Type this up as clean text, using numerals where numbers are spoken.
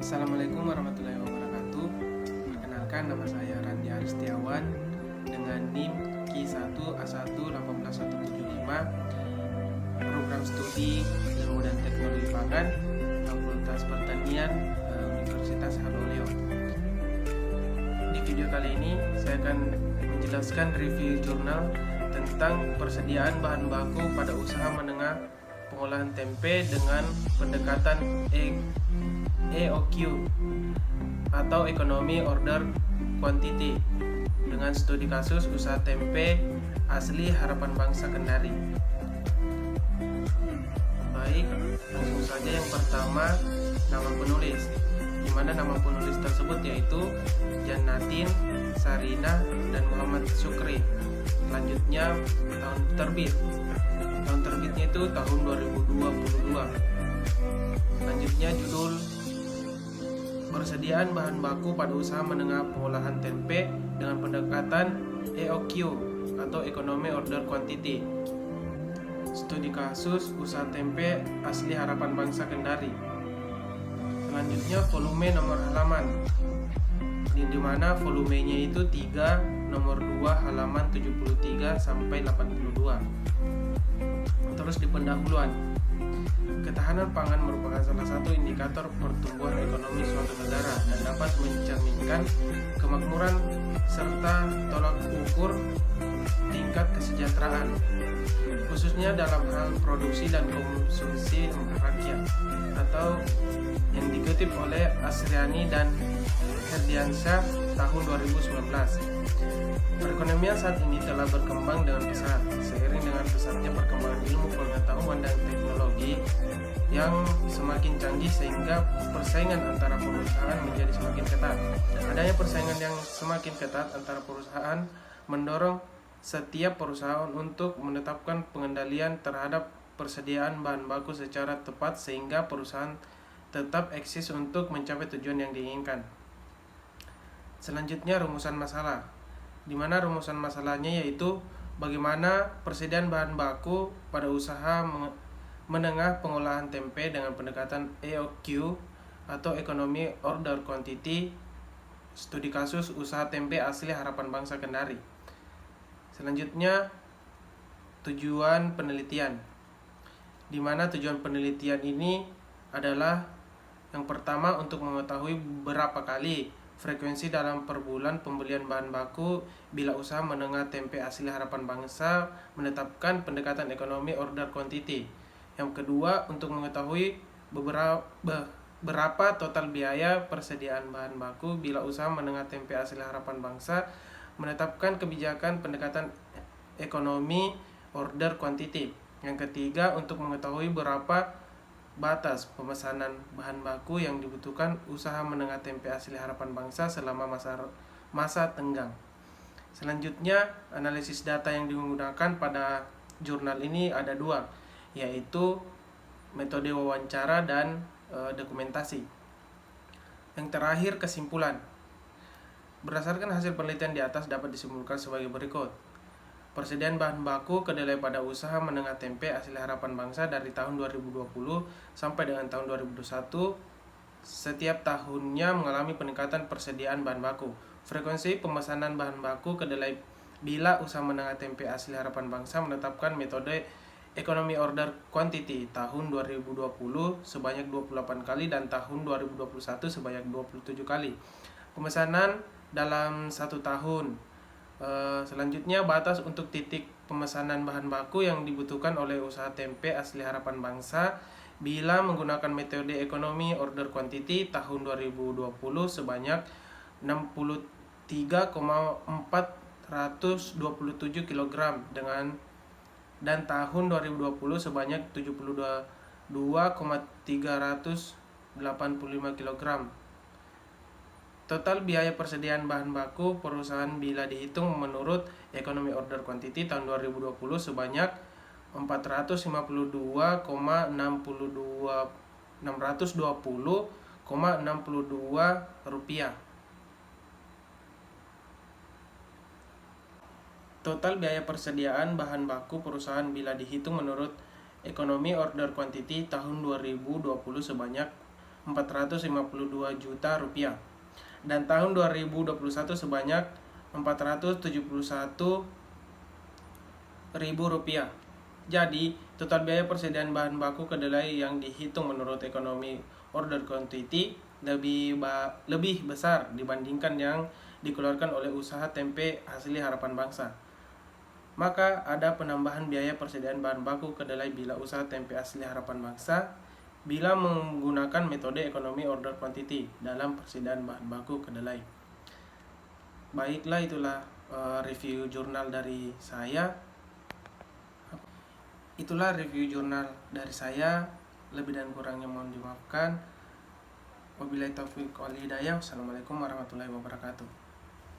Assalamualaikum warahmatullahi wabarakatuh. Perkenalkan, nama saya Randi Aristiawan dengan NIM Ki1A1 18175, program studi Ilmu dan Teknologi Pangan, Fakultas Pertanian, Universitas Haloleo. Di video kali ini saya akan menjelaskan review jurnal tentang persediaan bahan baku pada usaha menengah pengolahan tempe dengan pendekatan EOQ atau Economy Order Quantity dengan studi kasus usaha tempe asli Harapan Bangsa Kendari. Baik, langsung saja. Yang pertama, nama penulis, di mana nama penulis tersebut yaitu Jannatin, Sarina, dan Muhammad Sukri. Selanjutnya, tahun terbit. Tahun terbitnya itu tahun 2022. Selanjutnya, judul persediaan bahan baku pada usaha menengah pengolahan tempe dengan pendekatan EOQ atau Economy Order Quantity. Studi kasus usaha tempe asli Harapan Bangsa Kendari. Selanjutnya, volume nomor halaman, di mana volumenya itu 3, nomor 2 halaman 73 sampai 82. Terus di pendahuluan, ketahanan pangan merupakan salah satu indikator pertumbuhan ekonomi suatu negara dan dapat mencerminkan kemakmuran serta tolak ukur tingkat kesejahteraan, khususnya dalam hal produksi dan konsumsi rakyat, atau yang dikutip oleh Asriani dan Herdiansyah tahun 2019. Perekonomian saat ini telah berkembang dengan pesat seiring dengan pesatnya perkembangan ilmu pengetahuan dan teknologi yang semakin canggih, sehingga persaingan antara perusahaan menjadi semakin ketat. Adanya persaingan yang semakin ketat antara perusahaan mendorong setiap perusahaan untuk menetapkan pengendalian terhadap persediaan bahan baku secara tepat sehingga perusahaan tetap eksis untuk mencapai tujuan yang diinginkan. Selanjutnya, rumusan masalah, di mana rumusan masalahnya yaitu bagaimana persediaan bahan baku pada usaha menengah pengolahan tempe dengan pendekatan EOQ atau Economy Order Quantity, studi kasus usaha tempe asli Harapan Bangsa Kendari. Selanjutnya, tujuan penelitian, di mana tujuan penelitian ini adalah yang pertama untuk mengetahui berapa kali frekuensi dalam per bulan pembelian bahan baku bila usaha menengah tempe asli Harapan Bangsa menetapkan pendekatan Economy Order Quantity. Yang kedua, untuk mengetahui berapa total biaya persediaan bahan baku bila usaha menengah tempe asli Harapan Bangsa menetapkan kebijakan pendekatan Economy Order Quantity. Yang ketiga, untuk mengetahui berapa batas pemesanan bahan baku yang dibutuhkan usaha menengah tempe asli Harapan Bangsa selama masa tenggang. Selanjutnya, analisis data yang digunakan pada jurnal ini ada 2, yaitu metode wawancara dan dokumentasi. Yang terakhir, kesimpulan. Berdasarkan hasil penelitian di atas dapat disimpulkan sebagai berikut. Persediaan bahan baku kedelai pada usaha menengah tempe asli Harapan Bangsa dari tahun 2020 sampai dengan tahun 2021 setiap tahunnya mengalami peningkatan persediaan bahan baku. Frekuensi pemesanan bahan baku kedelai bila usaha menengah tempe asli Harapan Bangsa menetapkan metode Economy Order Quantity tahun 2020 sebanyak 28 kali dan tahun 2021 sebanyak 27 kali pemesanan dalam 1 tahun. Selanjutnya, batas untuk titik pemesanan bahan baku yang dibutuhkan oleh usaha tempe asli Harapan Bangsa bila menggunakan metode Economy Order Quantity tahun 2020 sebanyak 63,427 kg dan tahun 2020 sebanyak 72,385 kg. Total biaya persediaan bahan baku perusahaan bila dihitung menurut Economy Order Quantity tahun 2020 sebanyak 620,62 rupiah. Total biaya persediaan bahan baku perusahaan bila dihitung menurut Economy Order Quantity tahun 2020 sebanyak 452 juta rupiah. Dan tahun 2021 sebanyak 471 ribu rupiah. Jadi, total biaya persediaan bahan baku kedelai yang dihitung menurut ekonomi order quantity lebih besar dibandingkan yang dikeluarkan oleh usaha tempe asli Harapan Bangsa. Maka ada penambahan biaya persediaan bahan baku kedelai bila usaha tempe asli Harapan Bangsa bila menggunakan metode ekonomi order quantity dalam persediaan bahan baku kedelai. Baiklah, itulah review jurnal dari saya. Itulah review jurnal dari saya. Lebih dan kurangnya mohon dimaafkan. Wabillahi taufiq wal hidayah. Wassalamualaikum warahmatullahi wabarakatuh.